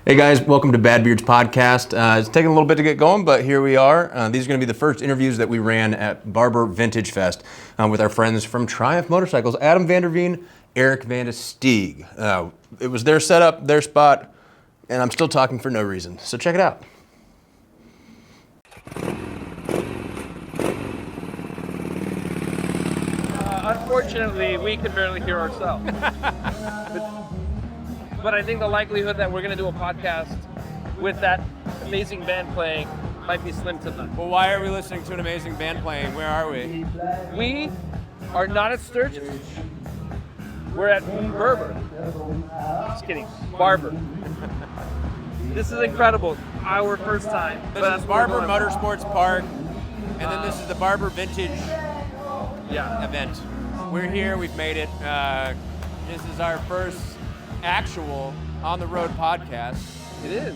Hey guys, welcome to Bad Beard's podcast. It's taking a little bit to get going, but here we are. These are going to be the first interviews that we ran at Barber Vintage Fest with our friends from Triumph Motorcycles, Adam Vanderveen, Eric Van DeSteeg. It was their setup, their spot, and I'm still talking for no reason. So check it out. Unfortunately, we can barely hear ourselves. But I think the likelihood that we're going to do a podcast with that amazing band playing might be slim to none. Well, why are we listening to an amazing band playing? Where are we? We are not at Sturgis. We're at Berber. Just kidding. Barber. This is incredible. Our first time. This is Barber Motorsports Park, and then this is the Barber Vintage event. We're here. We've made it. This is our first actual on-the-road podcast. It is.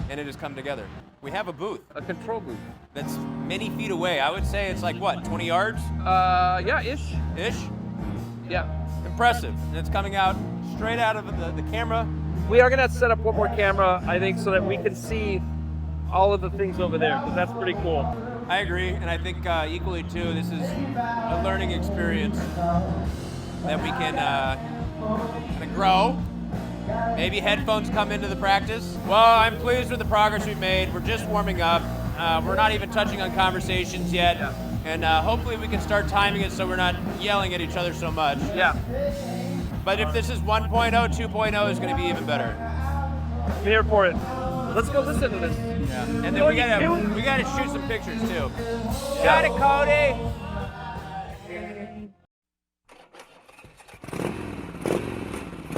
And it has come together. We have a booth. A control booth. That's many feet away. I would say it's like, what, 20 yards? Yeah, ish. Ish? Yeah. Impressive. And it's coming out straight out of the camera. We are going to set up one more camera, I think, so that we can see all of the things over there, because that's pretty cool. I agree, and I think equally, too, this is a learning experience that we can kind of grow. Maybe headphones come into the practice. Well, I'm pleased with the progress we've made. We're just warming up. We're not even touching on conversations yet. Yeah. And hopefully we can start timing it so we're not yelling at each other so much. Yeah. But if this is 1.0, 2.0 is going to be even better. I'm here for it. Let's go listen to this. Yeah. And then we gotta shoot some pictures too. Got it, Cody.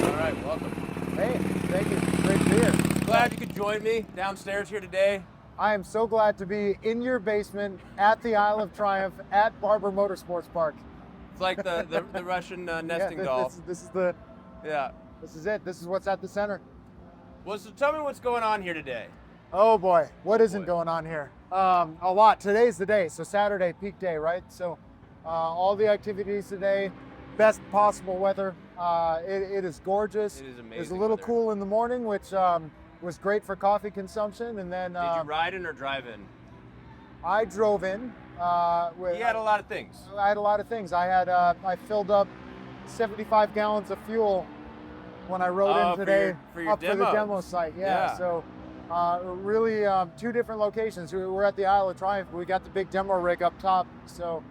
All right, welcome. Hey, thank you. Great to be here. Glad you could join me downstairs here today. I am so glad to be in your basement at the Isle of Triumph at Barber Motorsports Park. It's like the Russian nesting doll. This is it. This is what's at the center. Well, so tell me what's going on here today. Oh boy, what isn't going on here? A lot. Today's the day. So Saturday, peak day, right? So all the activities today, best possible weather. It is gorgeous. It is amazing. It's a little weather. cool in the morning, which was great for coffee consumption. And then Did you ride in or drive in? I drove in. You had a lot of things. I had a lot of things. I filled up 75 gallons of fuel when I rode in today for your up demo. to the demo site. Yeah. So really two different locations. We're at the Isle of Triumph, but we got the big demo rig up top. So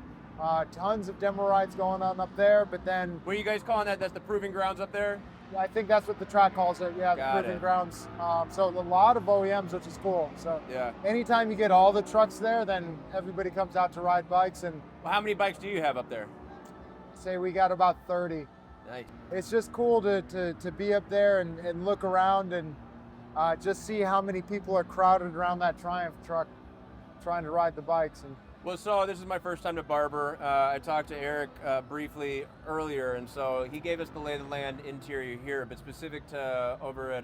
tons of demo rides going on up there. But then, What are you guys calling that? That's the proving grounds up there? I think that's what the track calls it. Yeah, Got the proving it. grounds. So a lot of OEMs, which is cool. So Yeah. anytime you get all the trucks there, then everybody comes out to ride bikes. And Well, how many bikes do you have up there? say we got about 30. Nice. It's just cool to be up there and look around and just see how many people are crowded around that Triumph truck trying to ride the bikes. And Well, so this is my first time to Barber. I talked to Eric briefly earlier, and so he gave us the lay of the land interior here, but specific to over at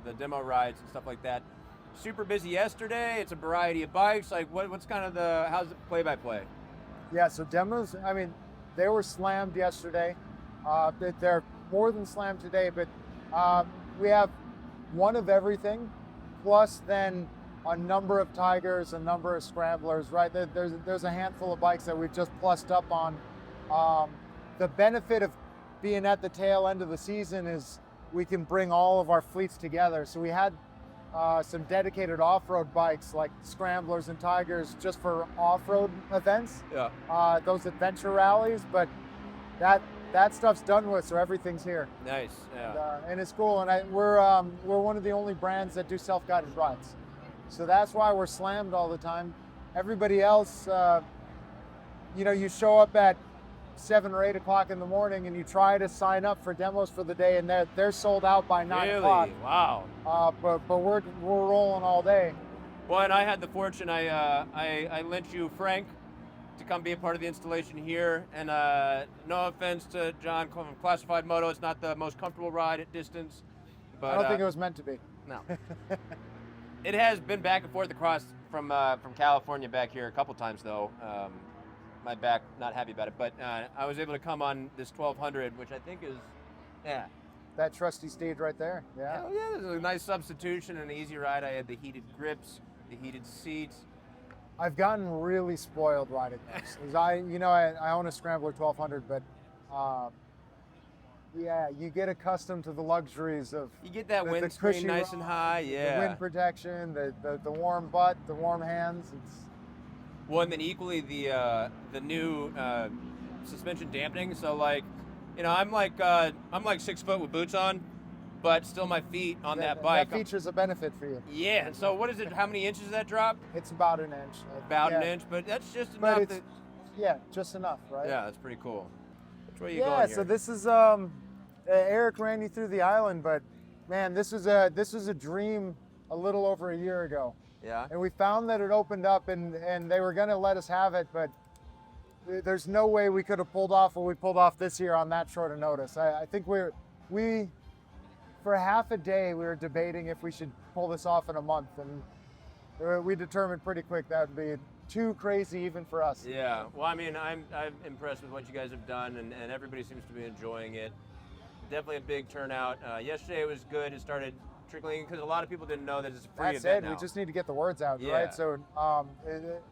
the demo rides and stuff like that. Super busy yesterday. It's a variety of bikes. Like, what's kind of how's it play-by-play? yeah, so demos, I mean, they were slammed yesterday. They're more than slammed today, but we have one of everything, plus then a number of Tigers, a number of Scramblers, right? There's a handful of bikes that we've just plussed up on. The benefit of being at the tail end of the season is we can bring all of our fleets together. So we had some dedicated off-road bikes like Scramblers and Tigers just for off-road events, Yeah. those adventure rallies, but that stuff's done with, so everything's here. Nice. Yeah. And it's cool, and we're one of the only brands that do self-guided rides. So that's why we're slammed all the time. Everybody else, you show up at 7 or 8 o'clock in the morning and you try to sign up for demos for the day, and they're sold out by 9 Really? o'clock. Wow. But we're rolling all day. Well, and I had the fortune. I lent you Frank to come be a part of the installation here. And no offense to John from Classified Moto, it's not the most comfortable ride at distance. But I don't think it was meant to be. No. It has been back and forth across from California back here a couple times though. My back not happy about it, but I was able to come on this 1200, which I think is that trusty steed right there. Yeah. Hell yeah, there's a nice substitution and an easy ride. I had the heated grips, the heated seats. I've gotten really spoiled riding this. 'Cause I own a Scrambler 1200, but yeah, you get accustomed to the luxuries of You get that the windscreen cushy nice and ride, high, the yeah. wind protection, the warm butt, the warm hands. It's Well, and then equally the new suspension dampening. So like, you know, I'm like 6 foot with boots on, but still my feet on that bike. That feature's a benefit for you. Yeah. So what is it? How many inches does that drop? It's about an inch. About Yeah. an inch, but that's just But enough. it's, yeah, just enough, right? Yeah, that's pretty cool. Which way are you Yeah, going here? so this is Eric ran you through the island, but man, this was a dream a little over a year ago. Yeah. And we found that it opened up and they were gonna let us have it, but there's no way we could have pulled off what we pulled off this year on that short a notice. I think we for half a day we were debating if we should pull this off in a month, and we determined pretty quick that would be too crazy even for us. Yeah. Well, I mean, I'm impressed with what you guys have done, and everybody seems to be enjoying it. Definitely a big turnout. Yesterday it was good. It started trickling because a lot of people didn't know that it's a free That's event it. now. We just need to get the words out, Yeah. right? So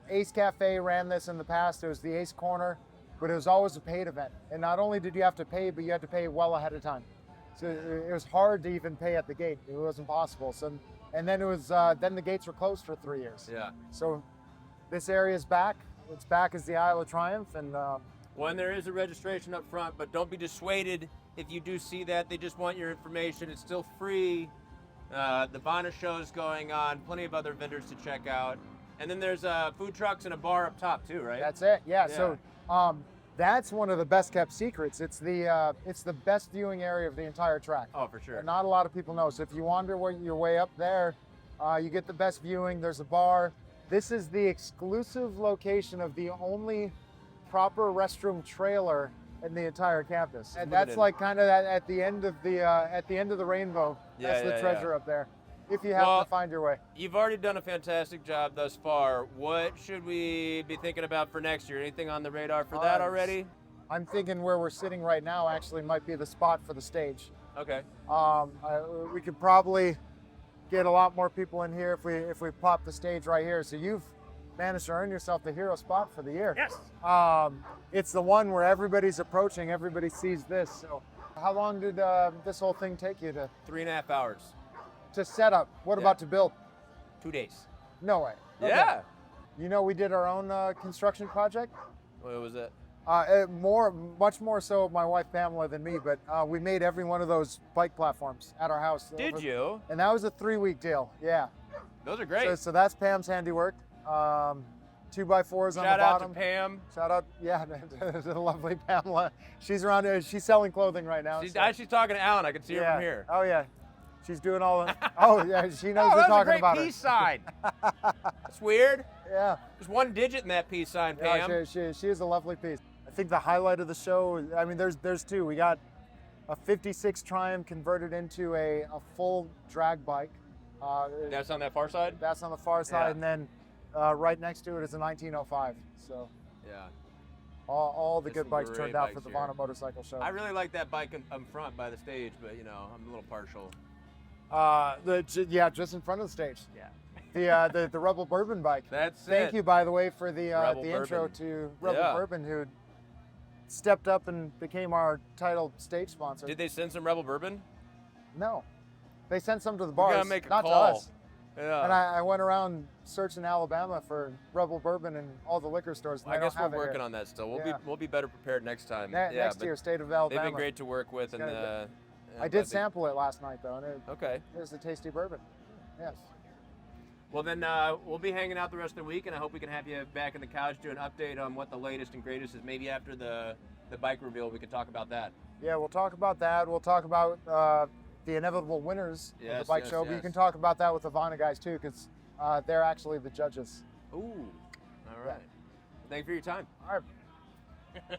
Ace Cafe ran this in the past. It was the Ace Corner, but it was always a paid event. And not only did you have to pay, but you had to pay well ahead of time. So it was hard to even pay at the gate. It wasn't possible. So, and then it was then the gates were closed for 3 years. Yeah. So this area is back. It's back as the Isle of Triumph, and When there is a registration up front, but don't be dissuaded if you do see that. They just want your information. It's still free. The Vana show is going on. Plenty of other vendors to check out. And then there's food trucks and a bar up top too, right? that's it. Yeah. So that's one of the best kept secrets. It's the best viewing area of the entire track. Oh, for sure. Not a lot of people know. So if you wander your way up there, you get the best viewing. There's a bar. This is the exclusive location of the only proper restroom trailer in the entire campus, and that's Limited. like kind of at the end of the rainbow. Yeah, That's the yeah, treasure yeah. up there. If you happen Well, to find your way. You've already done a fantastic job thus far. What should we be thinking about for next year? Anything on the radar for that already? I'm thinking where we're sitting right now actually might be the spot for the stage. Okay. We could probably get a lot more people in here if we pop the stage right here. So you've managed to earn yourself the hero spot for the year. Yes. It's the one where everybody's approaching, everybody sees this. So how long did this whole thing take you to 3.5 hours. set up? What Yeah. about to build? 2 days. No way. Okay. Yeah. You know, we did our own construction project. What was it? Much more so my wife Pamela than me, but we made every one of those bike platforms at our house. Did you? And that was a 3-week deal. Yeah. Those are great. So that's Pam's handiwork. 2x4s on the Shout out to bottom. Pam. Shout out, yeah, to the lovely Pamela. She's around here. She's selling clothing right now. She's so- actually talking to Alan. I can see her yeah. from here. Oh yeah, she's doing all the. Oh yeah, she knows Oh, we're that's a talking great about peace her. sign. That's weird. Yeah. There's one digit in that peace sign, Pam. Yeah, she is a lovely piece. I think the highlight of the show, I mean, there's two. We got a 56 Triumph converted into a full drag bike. That's on that far side? That's on the far side, Yeah. and then right next to it is a 1905. So Yeah. all the There's good some bikes great turned out for bikes the here. Vana Motorcycle Show. I really like that bike up front by the stage, but you know, I'm a little partial. Just in front of the stage. Yeah. The Rebel Bourbon bike. That's Thank it. you, by the way, for the Rebel intro Bourbon. to Rebel Yeah. Bourbon, who stepped up and became our title stage sponsor. Did they send some Rebel Bourbon? No, they sent some to the We bars, gotta make a not call. to us. Yeah. And I went around searching Alabama for Rebel Bourbon in all the liquor stores. And I they don't guess we're have it here. working on that still. Yeah. We'll be better prepared next time. Next but year, State of they've Alabama. been great to work with, and gonna yeah, I did but sample it last night though, and Okay. it was a tasty bourbon. Yes. Well, then we'll be hanging out the rest of the week, and I hope we can have you back in the couch do an update on what the latest and greatest is. Maybe after the bike reveal, we can talk about that. Yeah, we'll talk about that. We'll talk about the inevitable winners of Yes, the bike yes, show. But you yes. can talk about that with the Vana guys too, because they're actually the judges. Ooh. All right. Thank you for your time. All right.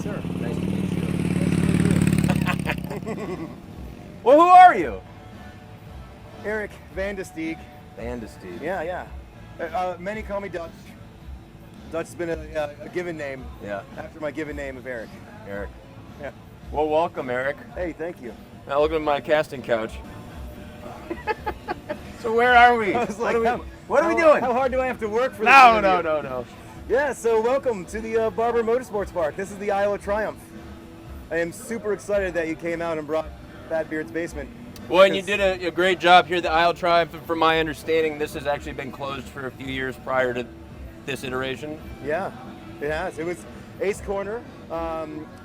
Sir, nice to meet you. Well, who are you? Eric Van DeSteeg. DeSteeg. Yeah. Many call me Dutch. Dutch's been a given name. Yeah. After my given name of Eric. Eric. Yeah. Well, welcome, Eric. Hey, thank you. Now look at my casting couch. So where are we? I was like, what are we doing? How hard do I have to work for this No. interview? Yeah, so welcome to the Barber Motorsports Park. This is the Isle of Triumph. I am super excited that you came out and brought Bad Beard's Basement. Well, and you did a great job here at the Isle of Triumph. From my understanding, this has actually been closed for a few years prior to this iteration. Yeah, it has. It was Ace Corner.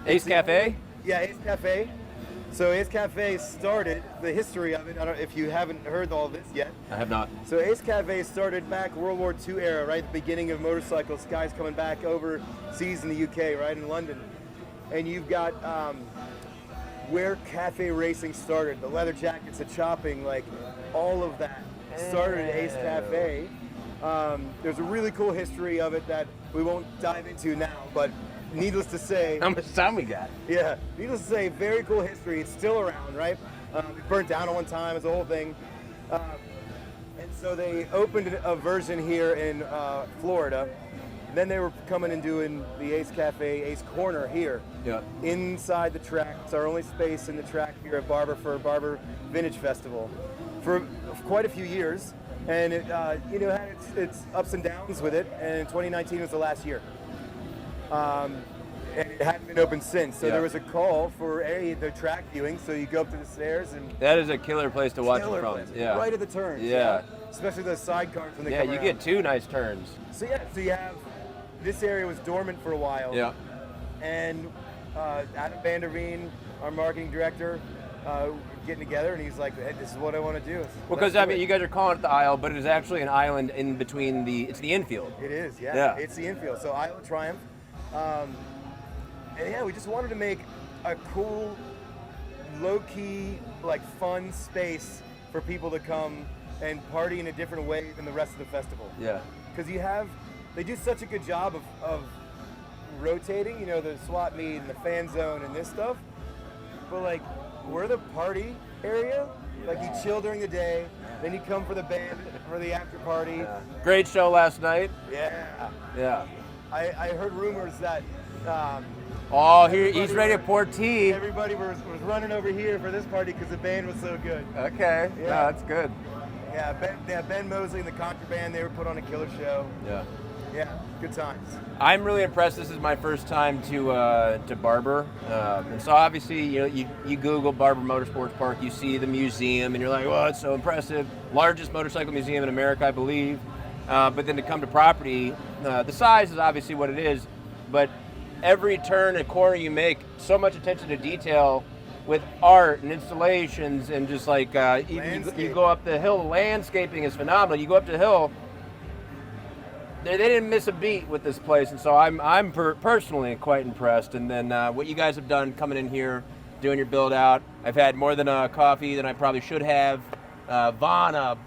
Ace Cafe? Yeah, Ace Cafe. So Ace Cafe started, the history of it, I don't know if you haven't heard all this yet. I have not. So Ace Cafe started back World War II era, right? The beginning of motorcycles, guys coming back overseas in the UK, right, in London. And you've got where cafe racing started, the leather jackets, the chopping, like all of that started at Ace Cafe. There's a really cool history of it that we won't dive into now, but needless to say, How much time we got? yeah, needless to say, very cool history. It's still around, right? It burnt down at one time, it's a whole thing. And so they opened a version here in Florida. Then they were coming and doing the Ace Cafe, Ace Corner here. Yeah. Inside the track. It's our only space in the track here at Barber for Barber Vintage Festival for quite a few years. And it had its ups and downs with it. And 2019 was the last year. And it hadn't been open since. So there was a call for the track viewing. So you go up to the stairs and That is a killer place to watch it from. place, Yeah. right at the turns. Yeah. Especially those sidecars when they Yeah, come you around. get 2 nice turns. So you have this area was dormant for a while. Yeah. And Adam Vanderveen, our marketing director, getting together, and he's like, "Hey, this is what I want to do." Well, Let's because do I mean, it. you guys are calling it the Isle, but it is actually an island in between it's the infield. It is, yeah. Yeah. It's the infield. So Isle of Triumph. And yeah, we just wanted to make a cool, low-key, like fun space for people to come and party in a different way than the rest of the festival. Yeah. Because they do such a good job of rotating, the swap meet and the fan zone and this stuff. But like, we're the party area. Like you chill during the day, then you come for the band for the after party. Yeah. Great show last night. Yeah. Yeah. I heard rumors that Oh, he's ready to pour tea. everybody was running over here for this party because the band was so good. Okay. Yeah. No, that's good. Yeah, Ben Mosley and the Contraband, they were put on a killer show. Yeah. Yeah, good times. I'm really impressed. This is my first time to Barber, and so obviously you Google Barber Motorsports Park, you see the museum, and you're like, "Oh, it's so impressive! Largest motorcycle museum in America, I believe." But then to come to property, the size is obviously what it is, but every turn and corner you make, so much attention to detail with art and installations, and just like you go up the hill, the landscaping is phenomenal. You go up the hill. They didn't miss a beat with this place, and so I'm personally quite impressed. And then what you guys have done coming in here, doing your build out. I've had more than a coffee than I probably should have. Vana,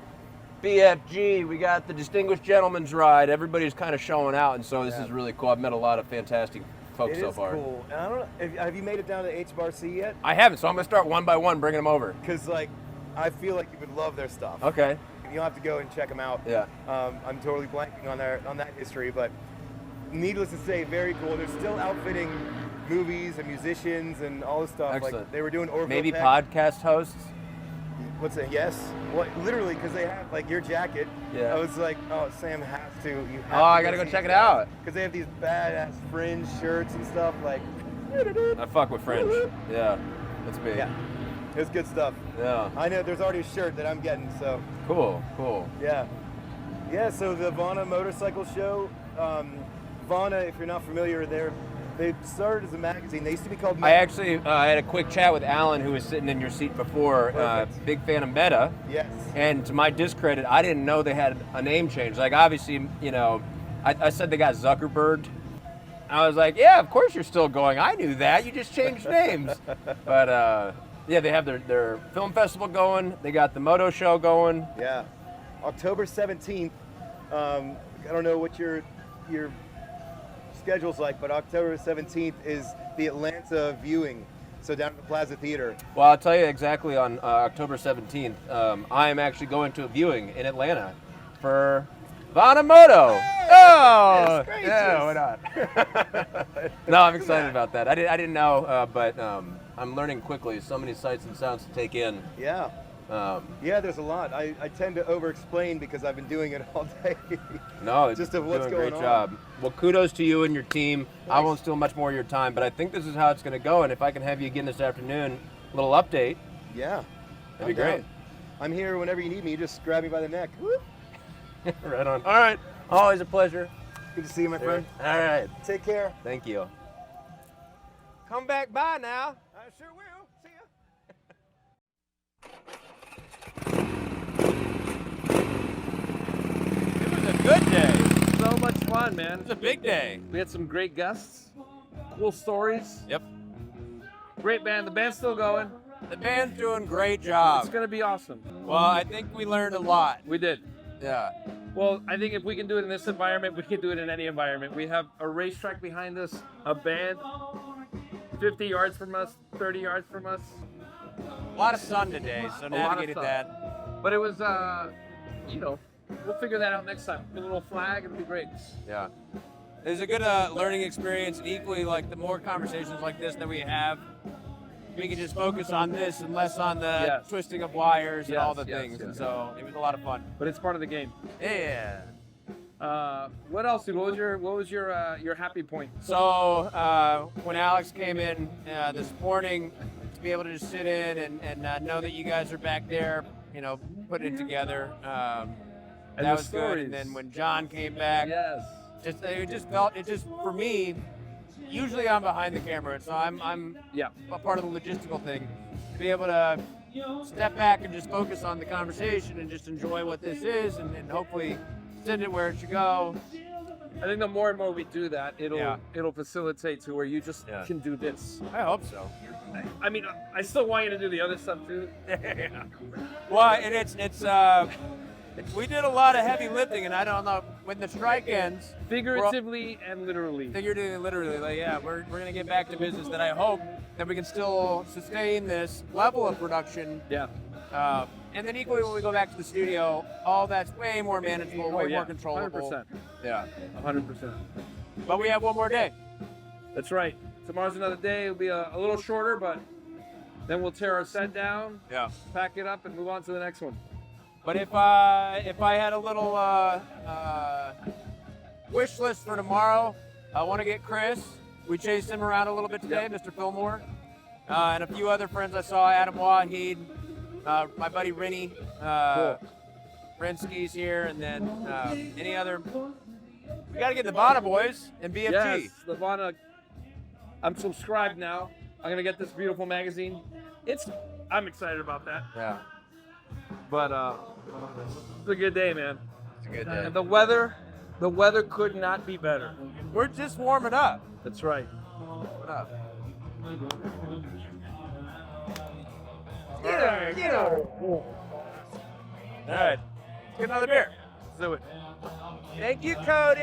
BFG, we got the Distinguished Gentleman's Ride. Everybody's kind of showing out, and so this is really cool. I've met a lot of fantastic folks It so is far. cool. And I don't know, have you made it down to H-Bar C yet? I haven't, so I'm gonna start one by one bringing them over. Because like, I feel like you would love their stuff. Okay. You'll have to go and check them out. Yeah. I'm totally blanking on that history, but needless to say, very cool. They're still outfitting movies and musicians and all this stuff. Excellent. Like they were doing Orville Maybe Peck. podcast hosts. What's that? Yes. What? Literally, because they have like your jacket. Yeah. I was like, oh, Sam has to. You have Oh, I gotta go check it out. Because they have these badass fringe shirts and stuff. Like. I fuck with Fringe. Yeah, that's big. Yeah. It's good stuff. Yeah. I know there's already a shirt that I'm getting, so. Cool. Yeah. Yeah, so the Vana Motorcycle Show, Vana, if you're not familiar, they started as a magazine. They used to be called I actually had a quick chat with Alan, who was sitting in your seat before. Perfect. Big fan of Meta. Yes. And to my discredit, I didn't know they had a name change. Like, obviously, I said they got Zuckerberg. I was like, yeah, of course you're still going. I knew that. You just changed names. But, yeah, they have their film festival going. They got the moto show going. Yeah. October 17th, I don't know what your schedule's like, but October 17th is the Atlanta viewing. So down at the Plaza Theater. Well, I'll tell you exactly on October 17th, I am actually going to a viewing in Atlanta for Vana Moto. Oh! Oh, Goodness yeah, why not? No, I'm excited about that. I didn't know, but I'm learning quickly. So many sights and sounds to take in. Yeah. Yeah, there's a lot. I tend to over-explain because I've been doing it all day. No, Just you're of what's doing a going great on. job. Well, kudos to you and your team. I Thanks. won't steal much more of your time, but I think this is how it's going to go. And if I can have you again this afternoon, a little update, Yeah. that'd be great. I'm here whenever you need me. You just grab me by the neck. Whoop. Right on. All right. Always a pleasure. Good to see you, my friend. All right. Take care. Thank you. Come back by now. I sure will. See ya. It was a good day. So much fun, man. It was a big day. We had some great guests, cool stories, Yep. great band. The band's still going. The band's doing a great job. It's gonna be awesome. Well, I think we learned a lot. We did. Yeah. Well, I think if we can do it in this environment, we can do it in any environment. We have a racetrack behind us, a band 50 yards from us, 30 yards from us. A lot of sun today, so lot of navigated sun. that. But it was, we'll figure that out next time. Put a little flag, it'll be great. Yeah. It was a good learning experience, and equally, like, the more conversations like this that we have, we can just focus on this and less on the Yes. twisting of wires and Yes, all the yes, things. yes. And so it was a lot of fun. But it's part of the game. Yeah. What else, dude? What was your happy point? So when Alex came in this morning, to be able to just sit in and know that you guys are back there, putting it together, And that the was good. stories. And then when John came back, Yes. for me, usually I'm behind the camera, and so I'm Yeah. a part of the logistical thing. To be able to step back and just focus on the conversation and just enjoy what this is, and hopefully send it where it should go. I think the more and more we do that, Yeah. it'll facilitate to where you just Yeah. can do this. I hope so. I mean, I still want you to do the other stuff too. Well, and it's we did a lot of heavy lifting, and I don't know when the strike ends. Figuratively and literally. Figuratively, literally, like, yeah, we're gonna get back to business. That I hope that we can still sustain this level of production. Yeah. And then equally, when we go back to the studio, all that's way more manageable, way more controllable. 100%. Yeah. 100%. But we have one more day. That's right. Tomorrow's another day. It'll be a little shorter, but then we'll tear our set down, Yeah. pack it up, and move on to the next one. But if I had a little wish list for tomorrow, I want to get Chris. We chased him around a little bit today, Mr. Fillmore, and a few other friends I saw. Adam Wahid, my buddy Rennie, Renski's here, and then any other. We got to get the Bonner boys and BFT. Yes, Lavana. I'm subscribed now. I'm gonna get this beautiful magazine. I'm excited about that. Yeah, But it's a good day, man. it's a good day. And the weather could not be better. We're just warming up. That's right. Warming up. Yeah. All right, let's get another beer. Let's do it. Thank you, Cody.